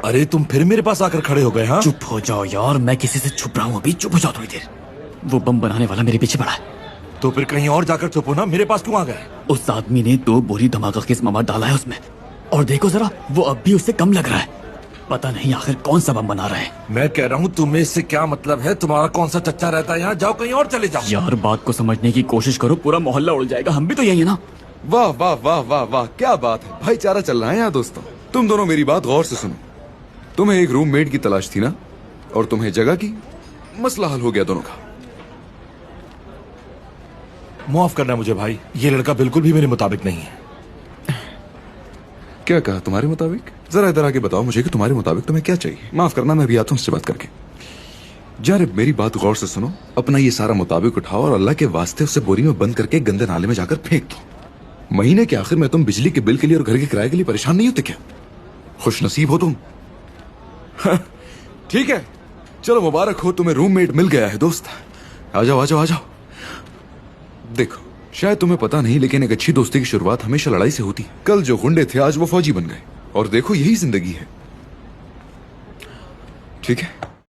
अरे तुम फिर मेरे पास आकर खड़े हो गए? हाँ, चुप हो जाओ यार, मैं किसी से छुप रहा हूँ अभी, चुप हो जाओ थोड़ी देर। वो बम बनाने वाला मेरे पीछे पड़ा है। तो फिर कहीं और जाकर छुपो ना, मेरे पास क्यों आ गए? उस आदमी ने 2 बोरी धमाका केस मवाद डाला है उसमें, और देखो जरा वो अब भी उससे कम लग रहा है। पता नहीं आखिर कौन सा बम बना रहा है। मैं कह रहा हूँ तुम्हें इससे क्या मतलब है? तुम्हारा कौन सा चच्चा रहता है यहाँ? जाओ कहीं और चले जाओ। यार बात को समझने की कोशिश करो, पूरा मोहल्ला उड़ जाएगा, हम भी तो यही है ना। वाह वाह वाह वाह वाह, क्या बात है, भाईचारा चल रहा है यहाँ दोस्तों। तुम दोनों मेरी बात गौर से सुनो। तुम्हें एक रूममेट की तलाश थी ना, और तुम्हें जगह की, मसला हल हो गया दोनों का। माफ करना मुझे भाई, ये लड़का बिल्कुल भी मेरे मुताबिक नहीं है। क्या कहा तुम्हारे मुताबिक? जरा इधर आके बताओ मुझे कि तुम्हारे मुताबिक तुम्हें क्या चाहिए। माफ करना, मैं भी आता हूँ उससे बात करके। जारिब मेरी बात गौर से सुनो, अपना ये सारा मुताबिक उठाओ और अल्लाह के वास्ते उसे बोरी में बंद करके गंदे नाले में जाकर फेंक दो। महीने के आखिर में तुम बिजली के बिल के लिए और घर के किराए के लिए परेशान नहीं होते क्या? खुश नसीब हो तुम। ठीक है, चलो मुबारक हो, तुम्हें रूममेट मिल गया है दोस्त। आ जाओ आ जाओ आ जाओ। देखो शायद तुम्हें पता नहीं, लेकिन एक अच्छी दोस्ती की शुरुआत हमेशा लड़ाई से होती है। कल जो गुंडे थे आज वो फौजी बन गए, और देखो यही जिंदगी है। ठीक है।